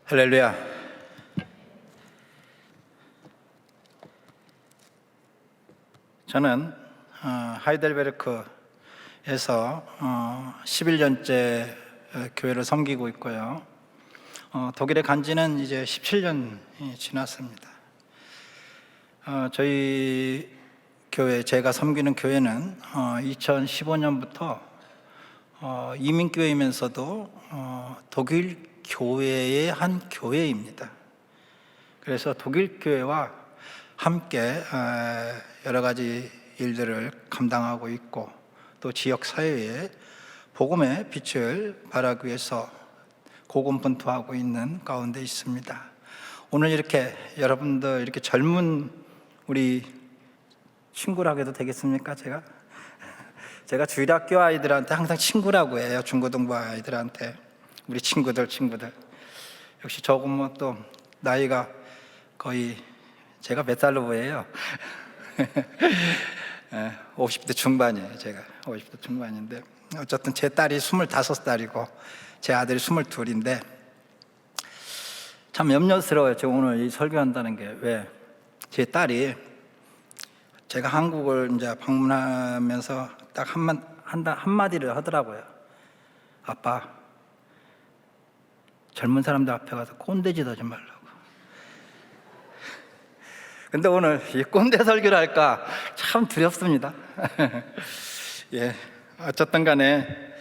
할렐루야. 저는 하이델베르크에서 11년째 교회를 섬기고 있고요. 독일에 간 지는 이제 17년이 지났습니다. 저희 교회, 제가 섬기는 교회는 2015년부터 이민교회이면서도 독일 교회의 한 교회입니다. 그래서 독일 교회와 함께 여러 가지 일들을 감당하고 있고, 또 지역 사회에 복음의 빛을 발하기 위해서 고군분투하고 있는 가운데 있습니다. 오늘 이렇게 여러분들, 이렇게 젊은 우리 친구라고 해도 되겠습니까? 제가 주일학교 아이들한테 항상 친구라고 해요. 중고등부 아이들한테. 우리 친구들. 역시 조금 또 나이가 거의, 제가 몇 살로 보여요? 50대 중반이에요. 제가 50대 중반인데, 어쨌든 제 딸이 25살이고 제 아들이 22인데 참 염려스러워요. 제가 오늘 이 설교한다는 게. 왜? 제 딸이, 제가 한국을 이제 방문하면서 딱 한마디를 하더라고요. 아빠, 젊은 사람들 앞에 가서 꼰대짓 하지 말라고. 근데 오늘 이 꼰대 설교를 할까 참 두렵습니다. 예, 어쨌든 간에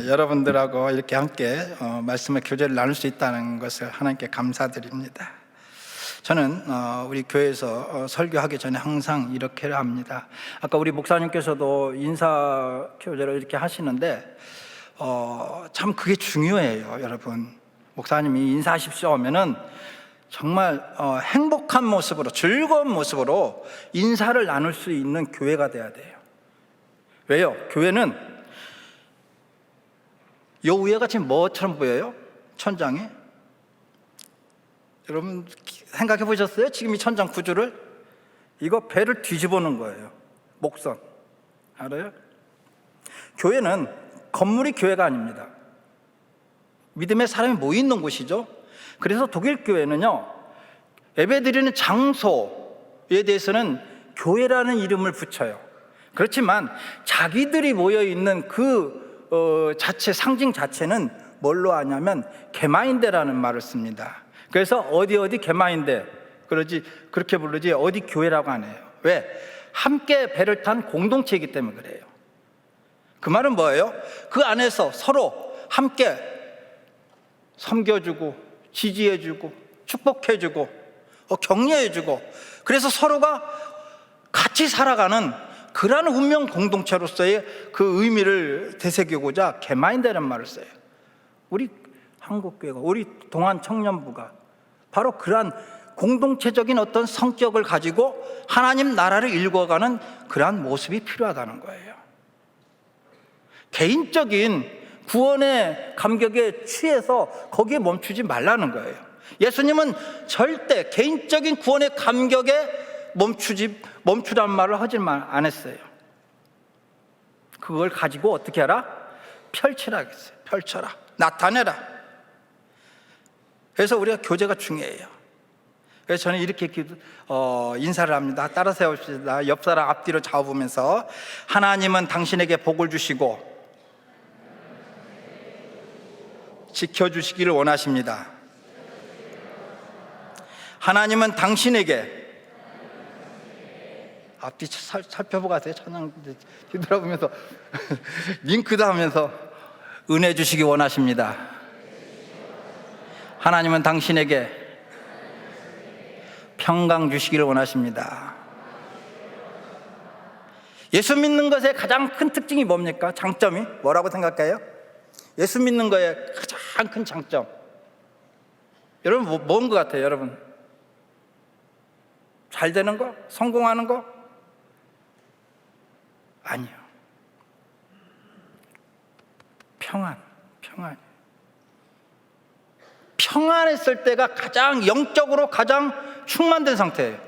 여러분들하고 이렇게 함께 말씀의 교제를 나눌 수 있다는 것을 하나님께 감사드립니다. 저는 우리 교회에서 설교하기 전에 항상 이렇게 합니다. 아까 우리 목사님께서도 인사 교제를 이렇게 하시는데 참 그게 중요해요. 여러분, 목사님이 인사하십시오 하면은 정말 행복한 모습으로, 즐거운 모습으로 인사를 나눌 수 있는 교회가 돼야 돼요. 왜요? 교회는 요 위에가 지금 뭐처럼 보여요? 천장에? 여러분 생각해 보셨어요? 지금 이 천장 구조를? 이거 배를 뒤집어 놓은 거예요. 목선. 알아요? 교회는 건물이 교회가 아닙니다. 믿음의 사람이 모여 있는 곳이죠. 그래서 독일 교회는요, 예배드리는 장소에 대해서는 교회라는 이름을 붙여요. 그렇지만 자기들이 모여 있는 그 자체, 상징 자체는 뭘로 하냐면 게마인데라는 말을 씁니다. 그래서 어디 게마인데 그렇게 부르지 어디 교회라고 안 해요. 왜? 함께 배를 탄 공동체이기 때문에 그래요. 그 말은 뭐예요? 그 안에서 서로 함께 섬겨주고 지지해주고 축복해주고 격려해주고, 그래서 서로가 같이 살아가는 그러한 운명 공동체로서의 그 의미를 되새기고자 게마인데라는 말을 써요. 우리 한국교회가, 우리 동안 청년부가 바로 그러한 공동체적인 어떤 성격을 가지고 하나님 나라를 일궈가는 그러한 모습이 필요하다는 거예요. 개인적인 구원의 감격에 취해서 거기에 멈추지 말라는 거예요. 예수님은 절대 개인적인 구원의 감격에 멈추라는 말을 하지 안 했어요. 그걸 가지고 어떻게 하라? 펼치라 했어요. 펼쳐라, 나타내라. 그래서 우리가 교제가 중요해요. 그래서 저는 이렇게 인사를 합니다. 따라 세웁시다. 옆 사람 앞뒤로 잡아보면서, 하나님은 당신에게 복을 주시고 지켜주시기를 원하십니다. 하나님은 당신에게, 앞뒤 살펴보고 가세요. 찬양 뒤돌아보면서 링크도 하면서 은혜 주시기 원하십니다. 하나님은 당신에게 평강 주시기를 원하십니다. 예수 믿는 것의 가장 큰 특징이 뭡니까? 장점이 뭐라고 생각해요? 예수 믿는 거의 가장 큰 장점, 여러분 뭔 것 같아요? 여러분, 잘 되는 거? 성공하는 거? 아니요. 평안했을 때가 가장 영적으로 가장 충만된 상태예요.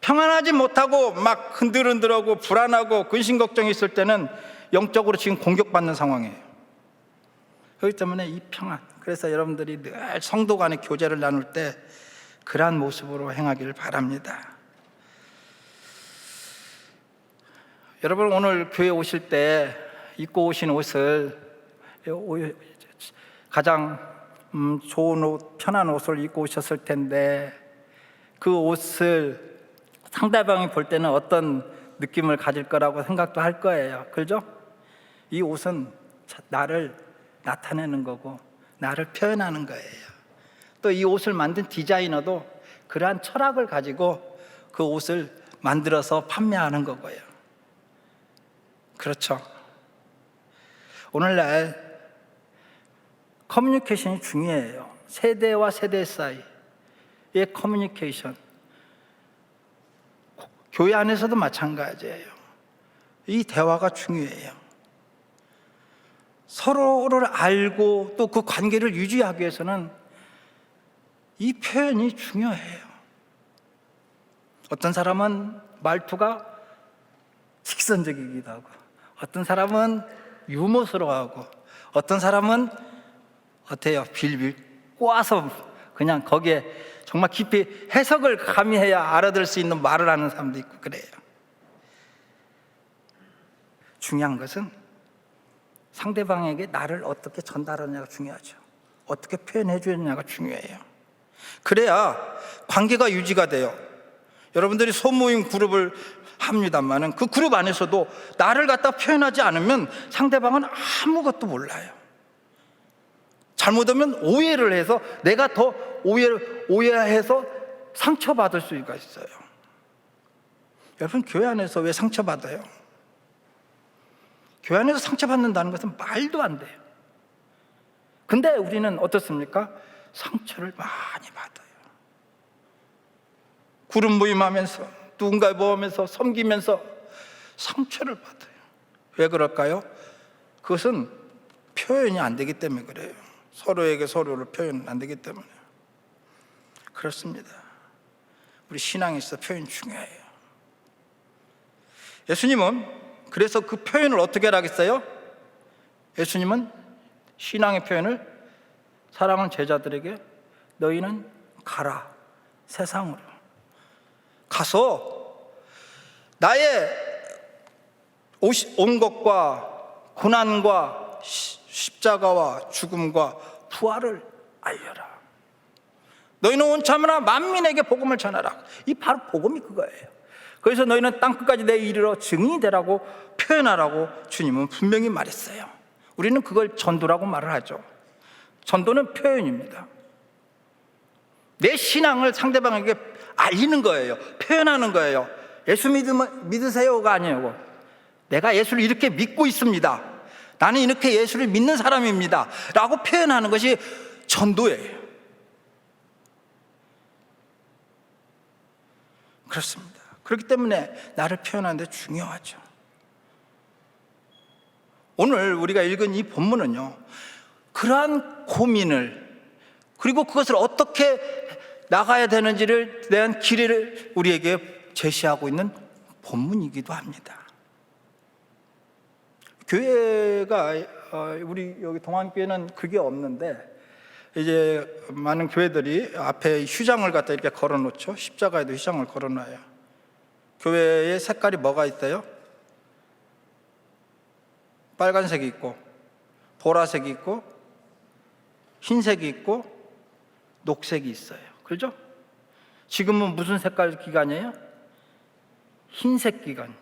평안하지 못하고 막 흔들흔들하고 불안하고 근심 걱정이 있을 때는 영적으로 지금 공격받는 상황이에요. 그렇기 때문에 이 평안, 그래서 여러분들이 늘 성도 간의 교제를 나눌 때 그러한 모습으로 행하기를 바랍니다. 여러분, 오늘 교회 오실 때 입고 오신 옷을 가장 좋은 옷, 편한 옷을 입고 오셨을 텐데 그 옷을 상대방이 볼 때는 어떤 느낌을 가질 거라고 생각도 할 거예요. 그렇죠? 이 옷은 나를 나타내는 거고 나를 표현하는 거예요. 또 이 옷을 만든 디자이너도 그러한 철학을 가지고 그 옷을 만들어서 판매하는 거고요. 그렇죠? 오늘날 커뮤니케이션이 중요해요. 세대와 세대 사이의 커뮤니케이션, 교회 안에서도 마찬가지예요. 이 대화가 중요해요. 서로를 알고 또 그 관계를 유지하기 위해서는 이 표현이 중요해요. 어떤 사람은 말투가 직선적이기도 하고, 어떤 사람은 유머스러워하고, 어떤 사람은 어때요? 빌빌 꼬아서 그냥 거기에 정말 깊이 해석을 가미해야 알아들을 수 있는 말을 하는 사람도 있고 그래요. 중요한 것은 상대방에게 나를 어떻게 전달하느냐가 중요하죠. 어떻게 표현해 주느냐가 중요해요. 그래야 관계가 유지가 돼요. 여러분들이 소모임 그룹을 합니다만은 그 그룹 안에서도 나를 갖다 표현하지 않으면 상대방은 아무것도 몰라요. 잘못하면 오해를 해서 내가 더 오해해서 상처받을 수가 있어요. 여러분, 교회 안에서 왜 상처받아요? 교회 안에서 상처받는다는 것은 말도 안 돼요. 근데 우리는 어떻습니까? 상처를 많이 받아요. 그룹 모임하면서 누군가 보면서 섬기면서 상처를 받아요. 왜 그럴까요? 그것은 표현이 안 되기 때문에 그래요. 서로에게 서로를 표현 안 되기 때문에. 그렇습니다. 우리 신앙에 있어 표현이 중요해요. 예수님은 그래서 그 표현을 어떻게 하라겠어요? 예수님은 신앙의 표현을 사랑하는 제자들에게 너희는 가라, 세상으로 가서 나의 온 것과 고난과 십자가와 죽음과 부활을 알려라. 너희는 온 참으나 만민에게 복음을 전하라. 이 바로 복음이 그거예요. 그래서 너희는 땅끝까지 내 이르러 증인이 되라고 표현하라고 주님은 분명히 말했어요. 우리는 그걸 전도라고 말을 하죠. 전도는 표현입니다. 내 신앙을 상대방에게 알리는 거예요. 표현하는 거예요. 예수 믿으세요가 아니에요. 내가 예수를 이렇게 믿고 있습니다. 나는 이렇게 예수를 믿는 사람입니다 라고 표현하는 것이 전도예요. 그렇습니다. 그렇기 때문에 나를 표현하는 데 중요하죠. 오늘 우리가 읽은 이 본문은요, 그러한 고민을, 그리고 그것을 어떻게 나가야 되는지를 대한 길을 우리에게 제시하고 있는 본문이기도 합니다. 교회가 우리 여기 동안교회는 그게 없는데 이제 많은 교회들이 앞에 휴장을 갖다 이렇게 걸어놓죠. 십자가에도 휴장을 걸어놔요. 교회의 색깔이 뭐가 있대요? 빨간색이 있고 보라색이 있고 흰색이 있고 녹색이 있어요. 그렇죠? 지금은 무슨 색깔 기간이에요? 흰색 기간이에요.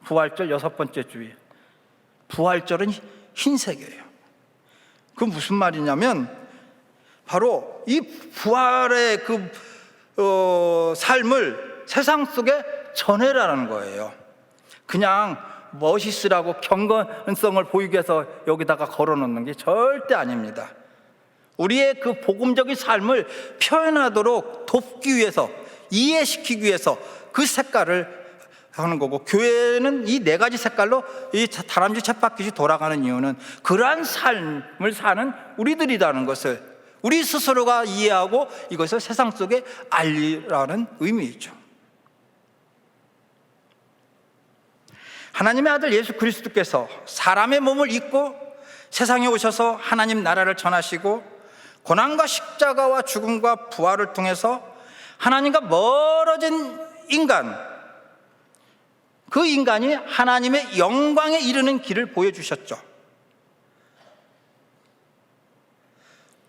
부활절 6번째 주일. 부활절은 흰색이에요. 그 무슨 말이냐면 바로 이 부활의 그 삶을 세상 속에 전해라는 거예요. 그냥 멋있으라고 경건성을 보이기 위해서 여기다가 걸어놓는 게 절대 아닙니다. 우리의 그 복음적인 삶을 표현하도록 돕기 위해서, 이해시키기 위해서 그 색깔을 하는 거고, 교회는 이 4가지 색깔로 이 다람쥐 쳇바퀴씩 돌아가는 이유는 그러한 삶을 사는 우리들이라는 것을 우리 스스로가 이해하고 이것을 세상 속에 알리라는 의미이죠. 하나님의 아들 예수 그리스도께서 사람의 몸을 입고 세상에 오셔서 하나님 나라를 전하시고 고난과 십자가와 죽음과 부활을 통해서 하나님과 멀어진 인간, 그 인간이 하나님의 영광에 이르는 길을 보여주셨죠.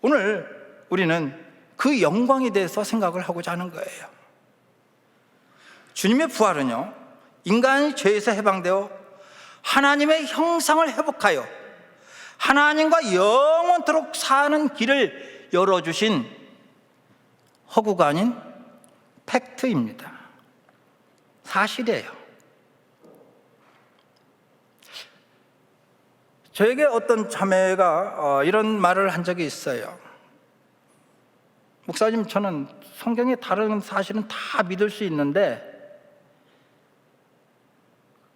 오늘 우리는 그 영광에 대해서 생각을 하고자 하는 거예요. 주님의 부활은요, 인간이 죄에서 해방되어 하나님의 형상을 회복하여 하나님과 영원토록 사는 길을 열어주신 허구가 아닌 팩트입니다. 사실이에요. 저에게 어떤 자매가 이런 말을 한 적이 있어요. 목사님, 저는 성경의 다른 사실은 다 믿을 수 있는데,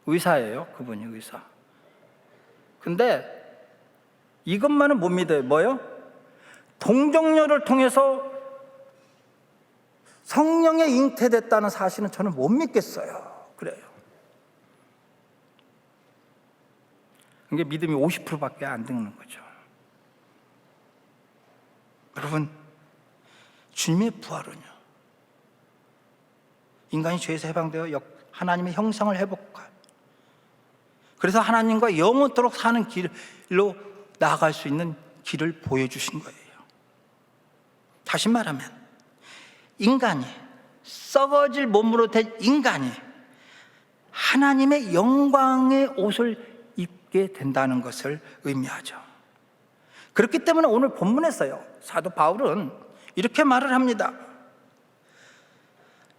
의사예요, 그분이 의사. 근데 이것만은 못 믿어요. 뭐요? 동정녀를 통해서 성령에 잉태됐다는 사실은 저는 못 믿겠어요. 그래요. 이게 믿음이 50%밖에 안 되는 거죠. 여러분, 주님의 부활은요, 인간이 죄에서 해방되어 하나님의 형상을 회복하여, 그래서 하나님과 영원토록 사는 길로 나아갈 수 있는 길을 보여주신 거예요. 다시 말하면 인간이, 썩어질 몸으로 된 인간이 하나님의 영광의 옷을 입게 된다는 것을 의미하죠. 그렇기 때문에 오늘 본문에서요, 사도 바울은 이렇게 말을 합니다.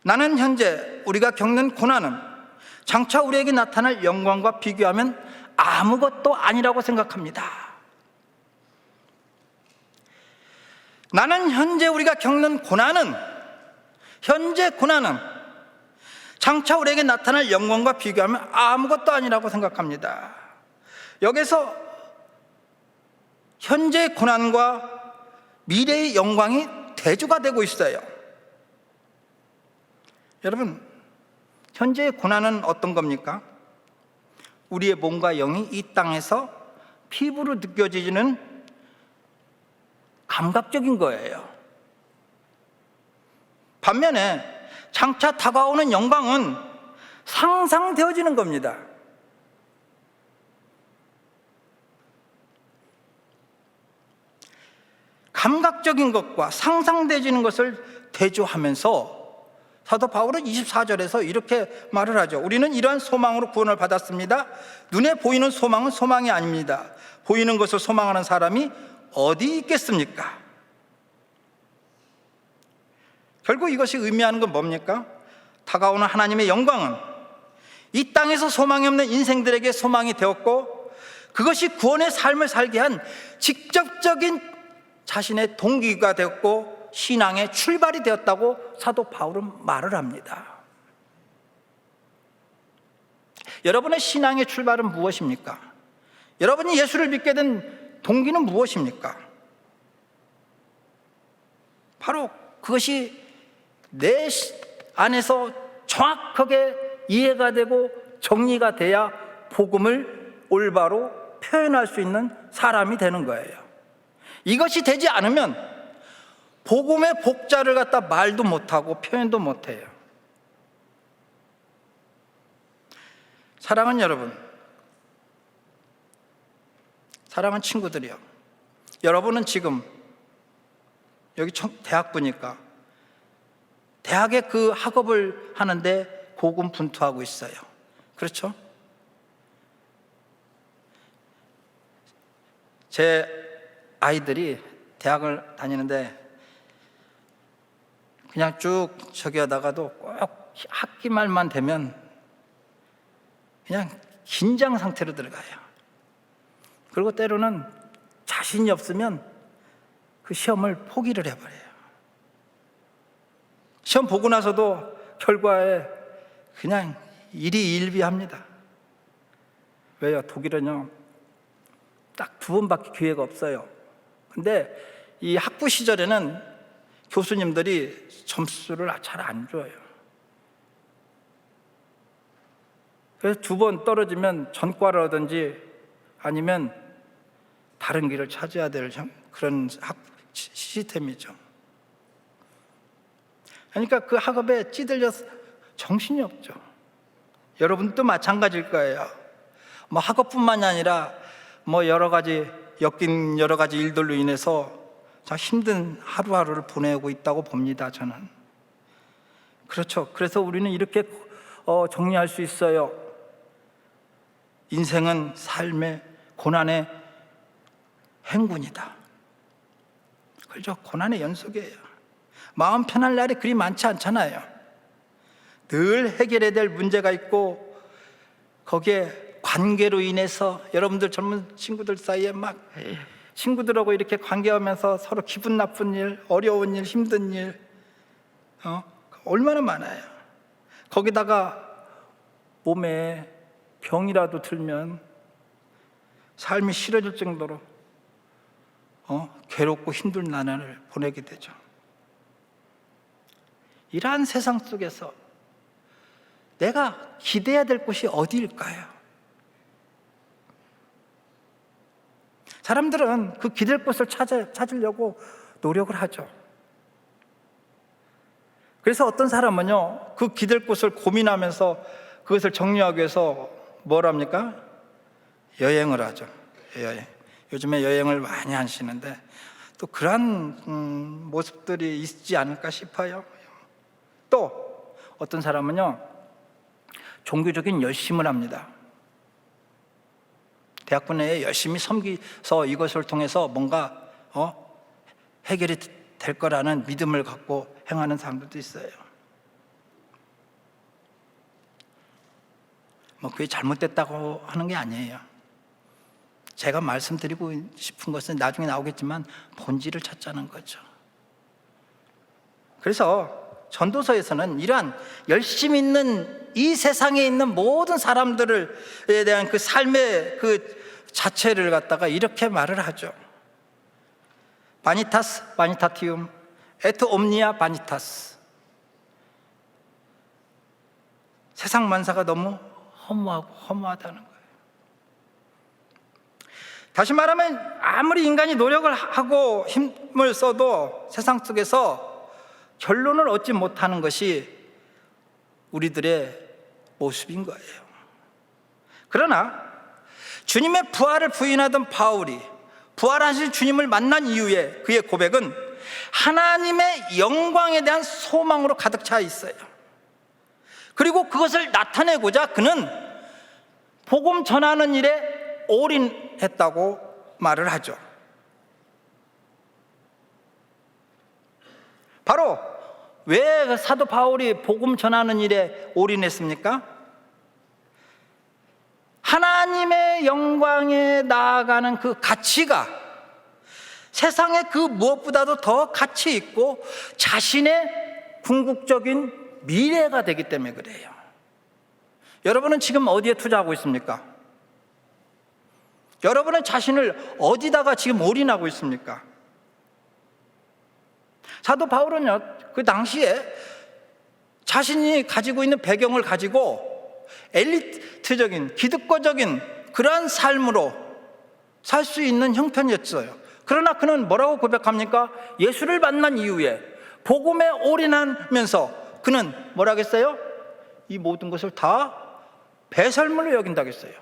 나는 현재 우리가 겪는 고난은 장차 우리에게 나타날 영광과 비교하면 아무것도 아니라고 생각합니다. 나는 현재 우리가 겪는 고난은, 현재 고난은 장차 우리에게 나타날 영광과 비교하면 아무것도 아니라고 생각합니다. 여기서 현재의 고난과 미래의 영광이 대조가 되고 있어요. 여러분, 현재의 고난은 어떤 겁니까? 우리의 몸과 영이 이 땅에서 피부로 느껴지는 감각적인 거예요. 반면에 장차 다가오는 영광은 상상되어지는 겁니다. 감각적인 것과 상상되어지는 것을 대조하면서 사도 바울은 24절에서 이렇게 말을 하죠. 우리는 이러한 소망으로 구원을 받았습니다. 눈에 보이는 소망은 소망이 아닙니다. 보이는 것을 소망하는 사람이 어디 있겠습니까? 결국 이것이 의미하는 건 뭡니까? 다가오는 하나님의 영광은 이 땅에서 소망이 없는 인생들에게 소망이 되었고, 그것이 구원의 삶을 살게 한 직접적인 자신의 동기가 되었고 신앙의 출발이 되었다고 사도 바울은 말을 합니다. 여러분의 신앙의 출발은 무엇입니까? 여러분이 예수를 믿게 된 동기는 무엇입니까? 바로 그것이 내 안에서 정확하게 이해가 되고 정리가 돼야 복음을 올바로 표현할 수 있는 사람이 되는 거예요. 이것이 되지 않으면 복음의 복자를 갖다 말도 못하고 표현도 못해요. 사랑하는 여러분, 사랑하는 친구들이요, 여러분은 지금 여기 대학부니까 대학에 그 학업을 하는데 고군분투하고 있어요. 그렇죠? 제 아이들이 대학을 다니는데 그냥 쭉 저기 하다가도 꼭 학기 말만 되면 그냥 긴장 상태로 들어가요. 그리고 때로는 자신이 없으면 그 시험을 포기를 해버려요. 시험 보고 나서도 결과에 그냥 일희일비합니다. 왜요? 독일은요, 딱 2번밖에 기회가 없어요. 근데 이 학부 시절에는 교수님들이 점수를 잘 안 줘요. 그래서 2번 떨어지면 전과를 하든지 아니면 다른 길을 찾아야 될 그런 시스템이죠. 그러니까 그 학업에 찌들려서 정신이 없죠. 여러분도 마찬가지일 거예요. 뭐 학업뿐만이 아니라 뭐 여러 가지 엮인 여러 가지 일들로 인해서 참 힘든 하루하루를 보내고 있다고 봅니다, 저는. 그렇죠. 그래서 우리는 이렇게 정리할 수 있어요. 인생은 삶의 고난의 행군이다. 그렇죠. 고난의 연속이에요. 마음 편할 날이 그리 많지 않잖아요. 늘 해결해야 될 문제가 있고, 거기에 관계로 인해서 여러분들 젊은 친구들 사이에 막 친구들하고 이렇게 관계하면서 서로 기분 나쁜 일, 어려운 일, 힘든 일 얼마나 많아요. 거기다가 몸에 병이라도 들면 삶이 싫어질 정도로 괴롭고 힘든 나날을 보내게 되죠. 이러한 세상 속에서 내가 기대해야 될 곳이 어디일까요? 사람들은 그 기댈 곳을 찾으려고 노력을 하죠. 그래서 어떤 사람은요, 그 기댈 곳을 고민하면서 그것을 정리하기 위해서 뭘 합니까? 여행을 하죠. 여행. 요즘에 여행을 많이 하시는데 또 그러한 모습들이 있지 않을까 싶어요. 또 어떤 사람은요, 종교적인 열심을 합니다. 대학교 내에 열심히 섬기서 이것을 통해서 뭔가 해결이 될 거라는 믿음을 갖고 행하는 사람들도 있어요. 뭐 그게 잘못됐다고 하는 게 아니에요. 제가 말씀드리고 싶은 것은 나중에 나오겠지만 본질을 찾자는 거죠. 그래서 전도서에서는 이러한 열심 있는 이 세상에 있는 모든 사람들에 대한 그 삶의 그 자체를 갖다가 이렇게 말을 하죠. 바니타스 바니타티움 에트 옴니아 바니타스. 세상 만사가 너무 허무하다는 거예요. 다시 말하면 아무리 인간이 노력을 하고 힘을 써도 세상 속에서 결론을 얻지 못하는 것이 우리들의 모습인 거예요. 그러나 주님의 부활을 부인하던 바울이 부활하신 주님을 만난 이후에 그의 고백은 하나님의 영광에 대한 소망으로 가득 차 있어요. 그리고 그것을 나타내고자 그는 복음 전하는 일에 올인했다고 말을 하죠. 바로 왜 사도 바울이 복음 전하는 일에 올인했습니까? 하나님의 영광에 나아가는 그 가치가 세상에 그 무엇보다도 더 가치 있고 자신의 궁극적인 미래가 되기 때문에 그래요. 여러분은 지금 어디에 투자하고 있습니까? 여러분은 자신을 어디다가 지금 올인하고 있습니까? 사도 바울은요, 그 당시에 자신이 가지고 있는 배경을 가지고 엘리트적인 기득권적인 그러한 삶으로 살 수 있는 형편이었어요. 그러나 그는 뭐라고 고백합니까? 예수를 만난 이후에 복음에 올인하면서 그는 뭐라고 했어요? 이 모든 것을 다 배설물로 여긴다고 했어요.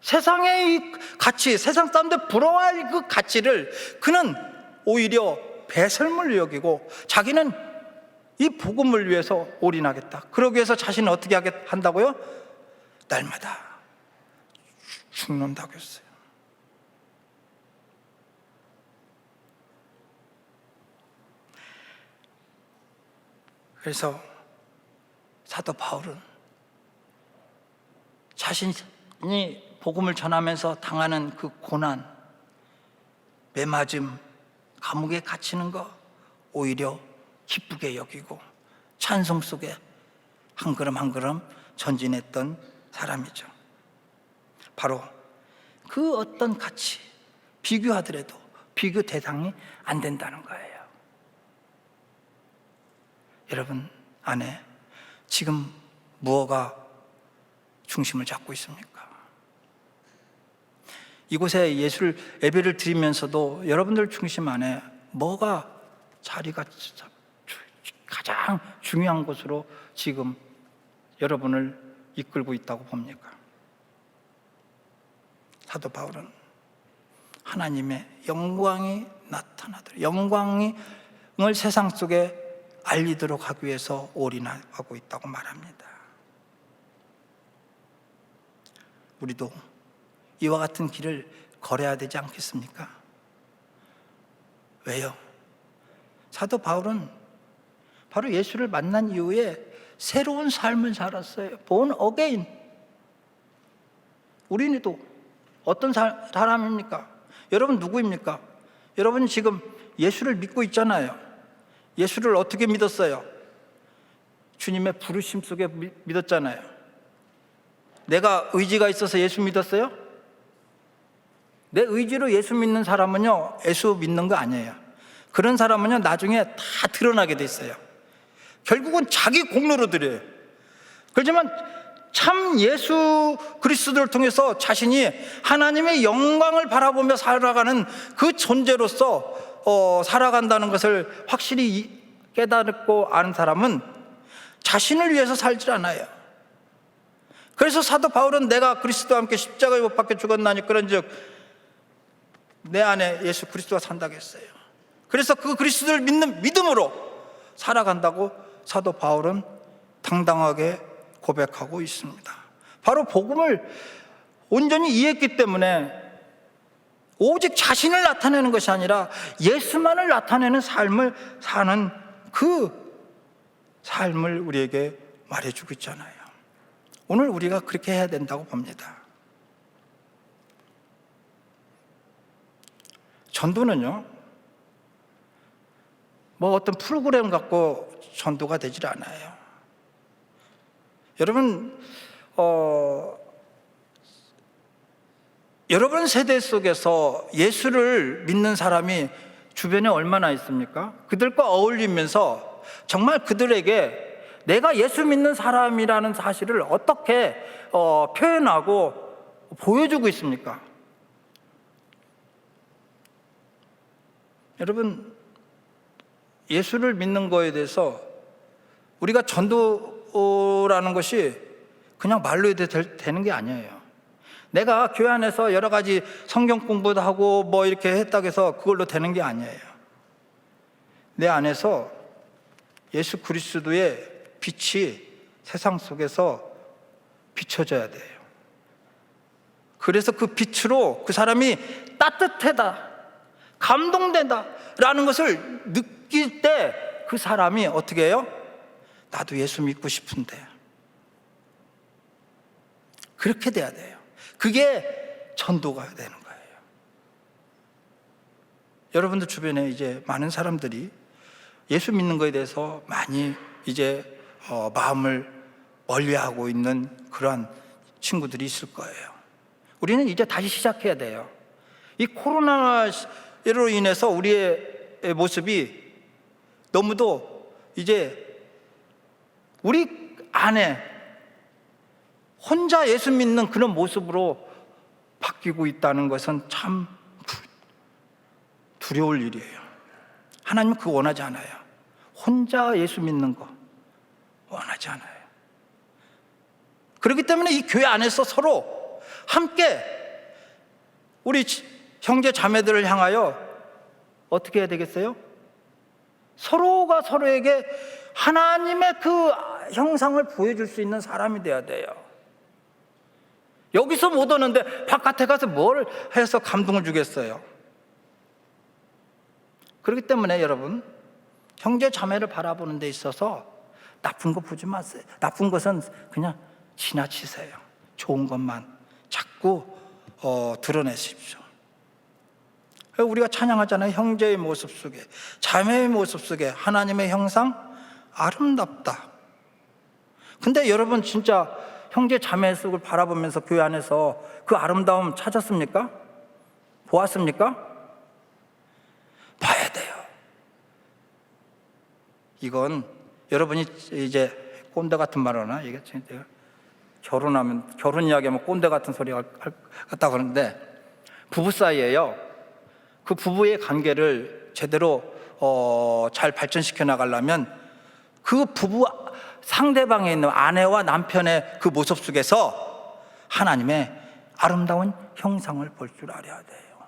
세상의 이 가치, 세상 사람들 부러워할 그 가치를 그는 오히려 배설물로 여기고 자기는 이 복음을 위해서 올인하겠다. 그러기 위해서 자신은 어떻게 한다고요? 날마다 죽는다고 했어요. 그래서 사도 바울은 자신이 복음을 전하면서 당하는 그 고난, 매맞음, 감옥에 갇히는 거 오히려 기쁘게 여기고 찬송 속에 한 걸음 한 걸음 전진했던 사람이죠. 바로 그 어떤 가치 비교하더라도 비교 대상이 안 된다는 거예요. 여러분 안에 지금 무엇가 중심을 잡고 있습니까? 이곳에 예배를 드리면서도 여러분들 중심 안에 뭐가 자리가 가장 중요한 곳으로 지금 여러분을 이끌고 있다고 봅니까? 사도 바울은 하나님의 영광이 나타나도록, 영광을 세상 속에 알리도록 하기 위해서 올인하고 있다고 말합니다. 우리도 이와 같은 길을 걸어야 되지 않겠습니까? 왜요? 사도 바울은 바로 예수를 만난 이후에 새로운 삶을 살았어요. born again. 우리도 어떤 사람입니까? 여러분 누구입니까? 여러분 지금 예수를 믿고 있잖아요. 예수를 어떻게 믿었어요? 주님의 부르심 속에 믿었잖아요. 내가 의지가 있어서 예수 믿었어요? 내 의지로 예수 믿는 사람은요, 예수 믿는 거 아니에요. 그런 사람은요, 나중에 다 드러나게 돼 있어요. 결국은 자기 공로로 드려요. 그렇지만 참 예수 그리스도를 통해서 자신이 하나님의 영광을 바라보며 살아가는 그 존재로서 살아간다는 것을 확실히 깨닫고 아는 사람은 자신을 위해서 살지 않아요. 그래서 사도 바울은 내가 그리스도와 함께 십자가에 못 박혀 죽었나니 그런즉 내 안에 예수 그리스도가 산다고 했어요. 그래서 그 그리스도를 믿는 믿음으로 살아간다고 사도 바울은 당당하게 고백하고 있습니다. 바로 복음을 온전히 이해했기 때문에 오직 자신을 나타내는 것이 아니라 예수만을 나타내는 삶을 사는 그 삶을 우리에게 말해주고 있잖아요. 오늘 우리가 그렇게 해야 된다고 봅니다. 전도는요, 뭐 어떤 프로그램 갖고 전도가 되질 않아요. 여러분, 여러분 세대 속에서 예수를 믿는 사람이 주변에 얼마나 있습니까? 그들과 어울리면서 정말 그들에게 내가 예수 믿는 사람이라는 사실을 어떻게 표현하고 보여주고 있습니까? 여러분, 예수를 믿는 거에 대해서 우리가 전도라는 것이 그냥 말로 해도 되는 게 아니에요. 내가 교회 안에서 여러 가지 성경 공부도 하고 뭐 이렇게 했다고 해서 그걸로 되는 게 아니에요. 내 안에서 예수 그리스도의 빛이 세상 속에서 비춰져야 돼요. 그래서 그 빛으로 그 사람이 따뜻하다, 감동된다 라는 것을 느낄 때 그 사람이 어떻게 해요? 나도 예수 믿고 싶은데. 그렇게 돼야 돼요. 그게 전도가 되는 거예요. 여러분들 주변에 이제 많은 사람들이 예수 믿는 거에 대해서 많이 이제 마음을 멀리하고 있는 그러한 친구들이 있을 거예요. 우리는 이제 다시 시작해야 돼요. 이 코로나로 인해서 우리의 모습이 너무도 이제 우리 안에 혼자 예수 믿는 그런 모습으로 바뀌고 있다는 것은 참 두려울 일이에요. 하나님은 그거 원하지 않아요. 혼자 예수 믿는 거 원하지 않아요. 그렇기 때문에 이 교회 안에서 서로 함께 우리 형제 자매들을 향하여 어떻게 해야 되겠어요? 서로가 서로에게 하나님의 그 형상을 보여줄 수 있는 사람이 돼야 돼요. 여기서 못 오는데 바깥에 가서 뭘 해서 감동을 주겠어요? 그렇기 때문에 여러분, 형제 자매를 바라보는 데 있어서 나쁜 거 보지 마세요. 나쁜 것은 그냥 지나치세요. 좋은 것만 자꾸 드러내십시오. 우리가 찬양하잖아요. 형제의 모습 속에, 자매의 모습 속에 하나님의 형상 아름답다. 근데 여러분 진짜 형제 자매의 속을 바라보면서 교회 안에서 그 아름다움 찾았습니까? 보았습니까? 봐야 돼요. 이건 여러분이 이제 꼰대 같은 말 하나? 이게 결혼하면 결혼 이야기하면 꼰대 같은 소리 같다고 하는데 부부 사이에요. 그 부부의 관계를 제대로 잘 발전시켜 나가려면 그 부부 상대방에 있는 아내와 남편의 그 모습 속에서 하나님의 아름다운 형상을 볼 줄 알아야 돼요.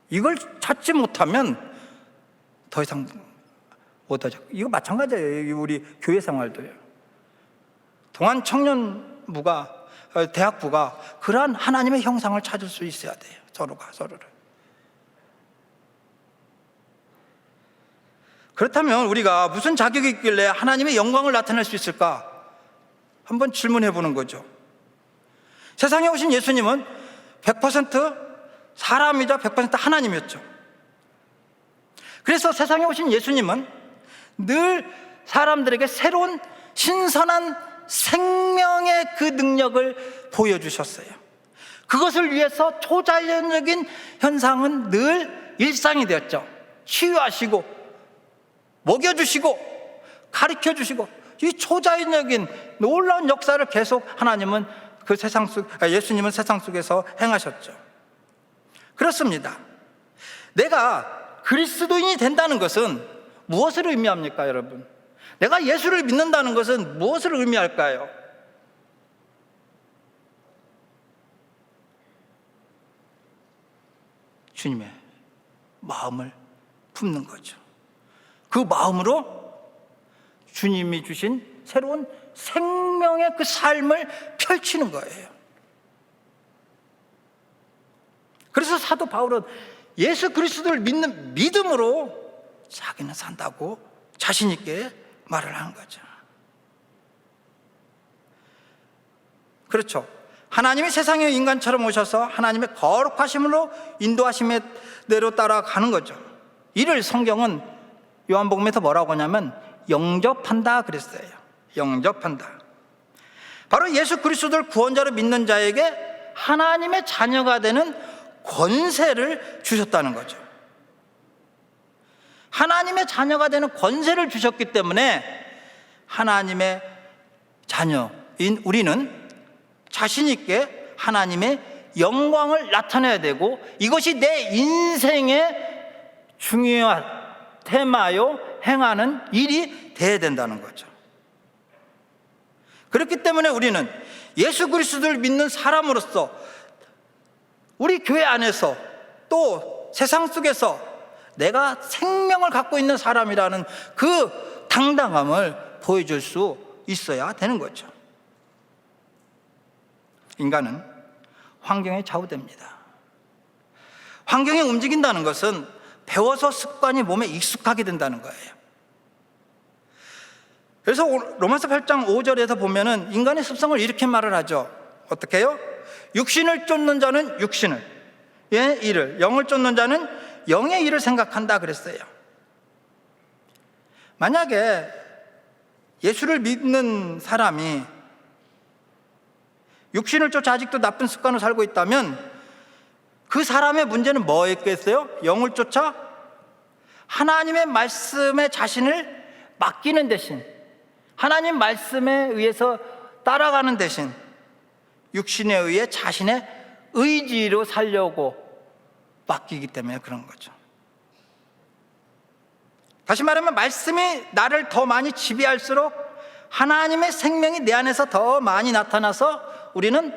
이걸 찾지 못하면 더 이상 못하죠. 이거 마찬가지예요. 우리 교회 생활도요. 동안 청년부가, 대학부가 그러한 하나님의 형상을 찾을 수 있어야 돼요. 서로가 서로를. 그렇다면 우리가 무슨 자격이 있길래 하나님의 영광을 나타낼 수 있을까? 한번 질문해 보는 거죠. 세상에 오신 예수님은 100% 사람이자 100% 하나님이었죠. 그래서 세상에 오신 예수님은 늘 사람들에게 새로운 신선한 생명의 그 능력을 보여주셨어요. 그것을 위해서 초자연적인 현상은 늘 일상이 되었죠. 치유하시고 먹여주시고 가르쳐주시고 이 초자연적인 놀라운 역사를 계속 하나님은 예수님은 세상 속에서 행하셨죠. 그렇습니다. 내가 그리스도인이 된다는 것은 무엇을 의미합니까, 여러분? 내가 예수를 믿는다는 것은 무엇을 의미할까요? 주님의 마음을 품는 거죠. 그 마음으로 주님이 주신 새로운 생명의 그 삶을 펼치는 거예요. 그래서 사도 바울은 예수 그리스도를 믿는 믿음으로 자기는 산다고 자신 있게 말을 한 거죠. 그렇죠. 하나님이 세상에 인간처럼 오셔서 하나님의 거룩하심으로 인도하심대로 따라가는 거죠. 이를 성경은 요한복음에서 뭐라고 하냐면 영접한다 그랬어요. 영접한다. 바로 예수 그리스도를 구원자로 믿는 자에게 하나님의 자녀가 되는 권세를 주셨다는 거죠. 하나님의 자녀가 되는 권세를 주셨기 때문에 하나님의 자녀인 우리는 자신 있게 하나님의 영광을 나타내야 되고 이것이 내 인생의 중요한 테마요 행하는 일이 돼야 된다는 거죠. 그렇기 때문에 우리는 예수 그리스도를 믿는 사람으로서 우리 교회 안에서 또 세상 속에서 내가 생명을 갖고 있는 사람이라는 그 당당함을 보여줄 수 있어야 되는 거죠. 인간은 환경에 좌우됩니다. 환경이 움직인다는 것은 배워서 습관이 몸에 익숙하게 된다는 거예요. 그래서 로마서 8장 5절에서 보면은 인간의 습성을 이렇게 말을 하죠. 어떻게 해요? 육신을 쫓는 자는 육신의 일을, 영을 쫓는 자는 영의 일을 생각한다 그랬어요. 만약에 예수를 믿는 사람이 육신을 쫓아 아직도 나쁜 습관을 살고 있다면 그 사람의 문제는 뭐였겠어요? 영을 쫓아 하나님의 말씀에 자신을 맡기는 대신, 하나님 말씀에 의해서 따라가는 대신 육신에 의해 자신의 의지로 살려고 맡기기 때문에 그런 거죠. 다시 말하면 말씀이 나를 더 많이 지배할수록 하나님의 생명이 내 안에서 더 많이 나타나서 우리는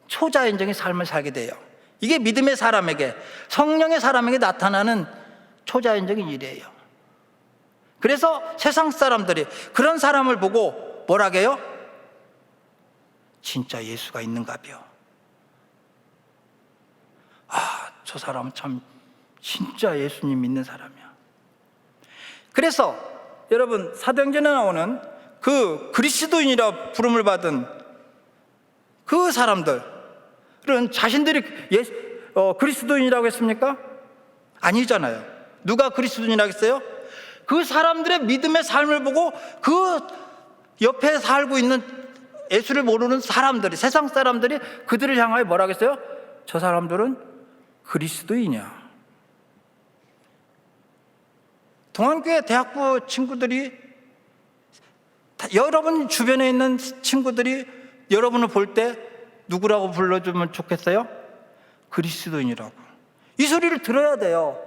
초자연적인 삶을 살게 돼요. 이게 믿음의 사람에게, 성령의 사람에게 나타나는 초자연적인 일이에요. 그래서 세상 사람들이 그런 사람을 보고 뭐라고 해요? 진짜 예수가 있는가벼. 아, 저 사람은 참 진짜 예수님 믿는 사람이야. 그래서 여러분 사도행전에 나오는 그 그리스도인이라 부름을 받은 그 사람들은 자신들이 그리스도인이라고 했습니까? 아니잖아요. 누가 그리스도인이라고 했어요? 그 사람들의 믿음의 삶을 보고 그 옆에 살고 있는 예수를 모르는 사람들이, 세상 사람들이 그들을 향하여 뭐라고 했어요? 저 사람들은 그리스도이냐. 동안교회 대학부 친구들이, 여러분 주변에 있는 친구들이 여러분을 볼 때 누구라고 불러주면 좋겠어요? 그리스도인이라고. 이 소리를 들어야 돼요.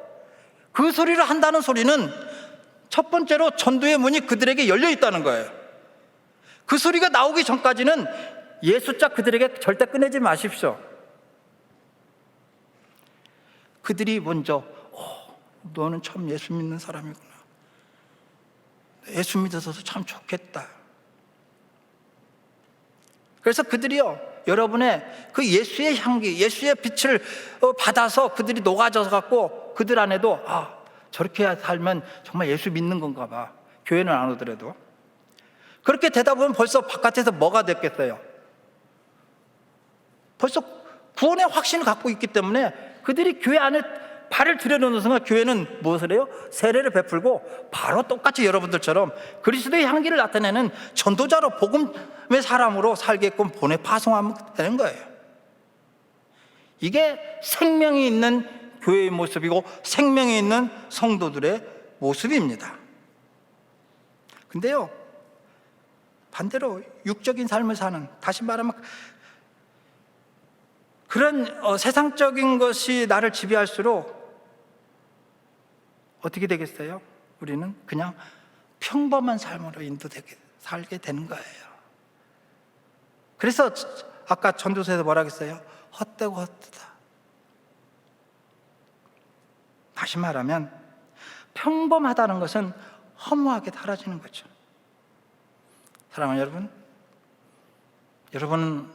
그 소리를 한다는 소리는 첫 번째로 전도의 문이 그들에게 열려 있다는 거예요. 그 소리가 나오기 전까지는 예수자 그들에게 절대 꺼내지 마십시오. 그들이 먼저 너는 참 예수 믿는 사람이구나. 예수 믿어서 참 좋겠다. 그래서 그들이요, 여러분의 그 예수의 향기, 예수의 빛을 받아서 그들이 녹아져 갖고 그들 안에도 저렇게 살면 정말 예수 믿는 건가 봐. 교회는 안 오더라도. 그렇게 되다 보면 벌써 바깥에서 뭐가 됐겠어요? 벌써 구원의 확신을 갖고 있기 때문에 그들이 교회 안에 발을 들여놓는 순간 교회는 무엇을 해요? 세례를 베풀고 바로 똑같이 여러분들처럼 그리스도의 향기를 나타내는 전도자로 복음의 사람으로 살게끔 보내 파송하면 되는 거예요. 이게 생명이 있는 교회의 모습이고 생명이 있는 성도들의 모습입니다. 근데요, 반대로 육적인 삶을 사는, 다시 말하면 그런 세상적인 것이 나를 지배할수록 어떻게 되겠어요? 우리는 그냥 평범한 삶으로 살게 되는 거예요. 그래서 아까 전도서에서 뭐라 그랬어요? 헛되고 헛되다. 다시 말하면 평범하다는 것은 허무하게 사라지는 거죠. 사랑하는 여러분, 여러분은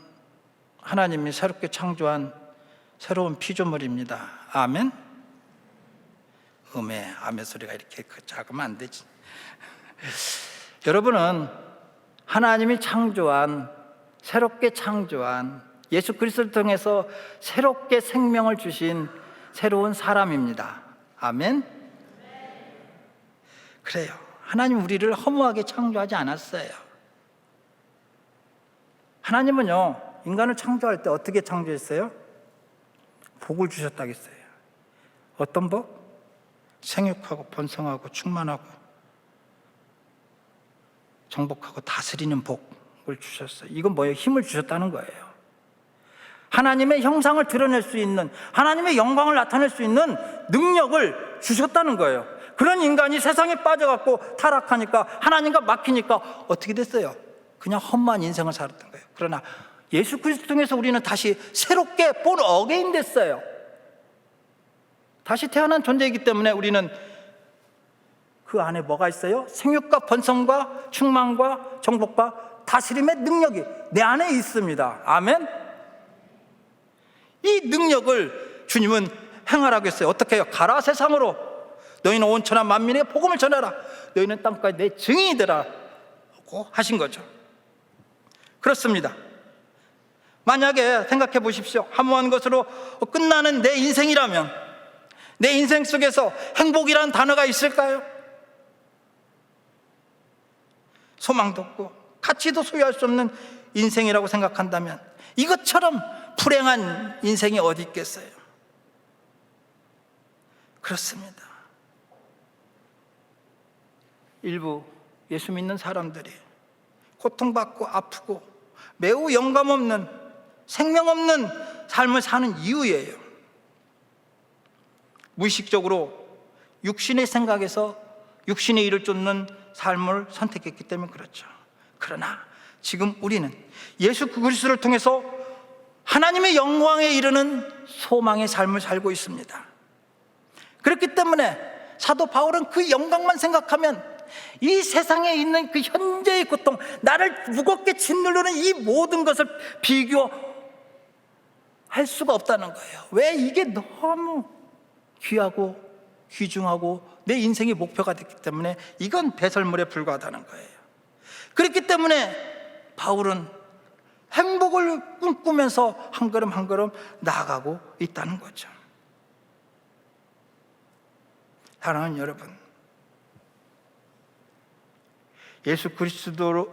하나님이 새롭게 창조한 새로운 피조물입니다. 아멘? 아멘 소리가 이렇게 작으면 안 되지. 여러분은 하나님이 새롭게 창조한 예수 그리스도를 통해서 새롭게 생명을 주신 새로운 사람입니다. 아멘? 그래요. 하나님 우리를 허무하게 창조하지 않았어요. 하나님은요, 인간을 창조할 때 어떻게 창조했어요? 복을 주셨다고 했어요. 어떤 복? 생육하고 번성하고 충만하고 정복하고 다스리는 복을 주셨어요. 이건 뭐예요? 힘을 주셨다는 거예요. 하나님의 형상을 드러낼 수 있는, 하나님의 영광을 나타낼 수 있는 능력을 주셨다는 거예요. 그런 인간이 세상에 빠져갖고 타락하니까, 하나님과 막히니까 어떻게 됐어요? 그냥 험한 인생을 살았던 거예요. 그러나 예수 그리스도 통해서 우리는 다시 새롭게 본 어게인 됐어요. 다시 태어난 존재이기 때문에 우리는 그 안에 뭐가 있어요? 생육과 번성과 충만과 정복과 다스림의 능력이 내 안에 있습니다. 아멘? 이 능력을 주님은 행하라고 했어요. 어떻게 해요? 가라 세상으로, 너희는 온 천하 만민에게 복음을 전하라, 너희는 땅까지 내 증인이 되라고 하신 거죠. 그렇습니다. 만약에 생각해 보십시오. 허무한 것으로 끝나는 내 인생이라면 내 인생 속에서 행복이라는 단어가 있을까요? 소망도 없고 가치도 소유할 수 없는 인생이라고 생각한다면 이것처럼 불행한 인생이 어디 있겠어요? 그렇습니다. 일부 예수 믿는 사람들이 고통받고 아프고 매우 영감 없는, 생명 없는 삶을 사는 이유예요. 무의식적으로 육신의 생각에서 육신의 일을 쫓는 삶을 선택했기 때문에 그렇죠. 그러나 지금 우리는 예수 그리스도를 통해서 하나님의 영광에 이르는 소망의 삶을 살고 있습니다. 그렇기 때문에 사도 바울은 그 영광만 생각하면 이 세상에 있는 그 현재의 고통, 나를 무겁게 짓누르는 이 모든 것을 비교할 수가 없다는 거예요. 왜? 이게 너무 귀하고 귀중하고 내 인생의 목표가 됐기 때문에 이건 배설물에 불과하다는 거예요. 그렇기 때문에 바울은 행복을 꿈꾸면서 한 걸음 한 걸음 나아가고 있다는 거죠. 사랑하는 여러분, 예수 그리스도의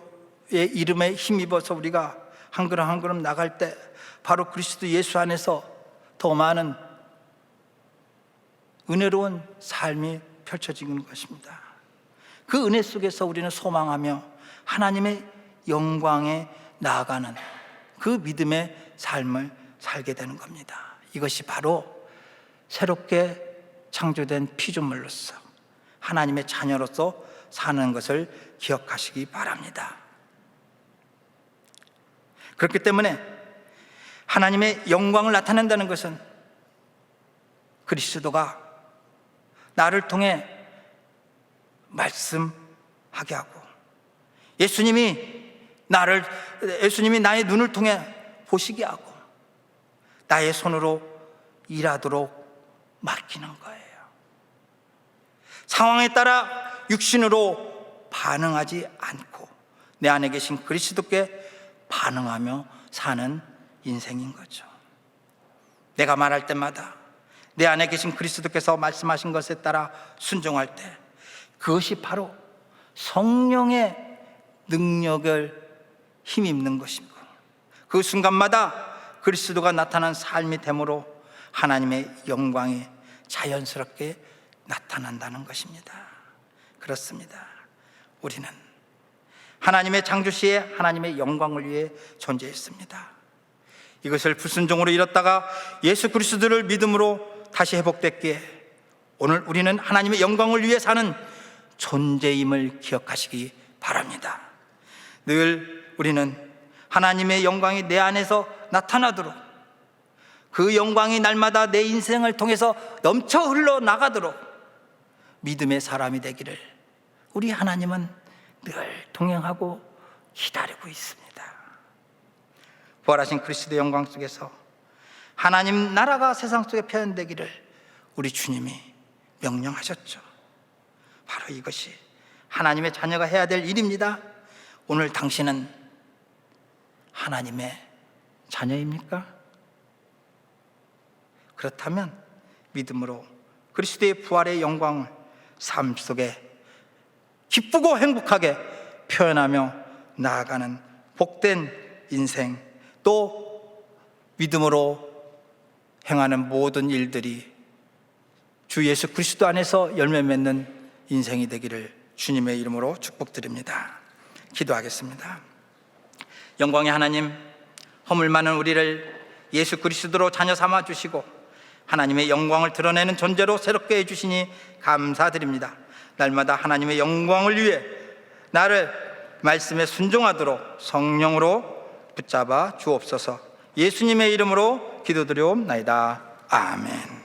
이름에 힘입어서 우리가 한 걸음 한 걸음 나갈 때 바로 그리스도 예수 안에서 더 많은 은혜로운 삶이 펼쳐지는 것입니다. 그 은혜 속에서 우리는 소망하며 하나님의 영광에 나아가는 그 믿음의 삶을 살게 되는 겁니다. 이것이 바로 새롭게 창조된 피조물로서 하나님의 자녀로서 사는 것을 기억하시기 바랍니다. 그렇기 때문에 하나님의 영광을 나타낸다는 것은 그리스도가 나를 통해 말씀하게 하고 예수님이 나의 눈을 통해 보시게 하고 나의 손으로 일하도록 맡기는 거예요. 상황에 따라 육신으로 반응하지 않고 내 안에 계신 그리스도께 반응하며 사는 인생인 거죠. 내가 말할 때마다 내 안에 계신 그리스도께서 말씀하신 것에 따라 순종할 때 그것이 바로 성령의 능력을 힘입는 것이고 그 순간마다 그리스도가 나타난 삶이 되므로 하나님의 영광이 자연스럽게 나타난다는 것입니다. 그렇습니다. 우리는 하나님의 창조시에 하나님의 영광을 위해 존재했습니다. 이것을 불순종으로 잃었다가 예수 그리스도를 믿음으로 다시 회복됐기에 오늘 우리는 하나님의 영광을 위해 사는 존재임을 기억하시기 바랍니다. 늘 우리는 하나님의 영광이 내 안에서 나타나도록 그 영광이 날마다 내 인생을 통해서 넘쳐 흘러나가도록 믿음의 사람이 되기를 우리 하나님은 늘 동행하고 기다리고 있습니다. 부활하신 그리스도의 영광 속에서 하나님 나라가 세상 속에 표현되기를 우리 주님이 명령하셨죠. 바로 이것이 하나님의 자녀가 해야 될 일입니다. 오늘 당신은 하나님의 자녀입니까? 그렇다면 믿음으로 그리스도의 부활의 영광을 삶 속에 기쁘고 행복하게 표현하며 나아가는 복된 인생, 또 믿음으로 행하는 모든 일들이 주 예수 그리스도 안에서 열매 맺는 인생이 되기를 주님의 이름으로 축복드립니다. 기도하겠습니다. 영광의 하나님, 허물 많은 우리를 예수 그리스도로 자녀 삼아 주시고 하나님의 영광을 드러내는 존재로 새롭게 해주시니 감사드립니다. 날마다 하나님의 영광을 위해 나를 말씀에 순종하도록 성령으로 붙잡아 주옵소서. 예수님의 이름으로 기도드리옵나이다. 아멘.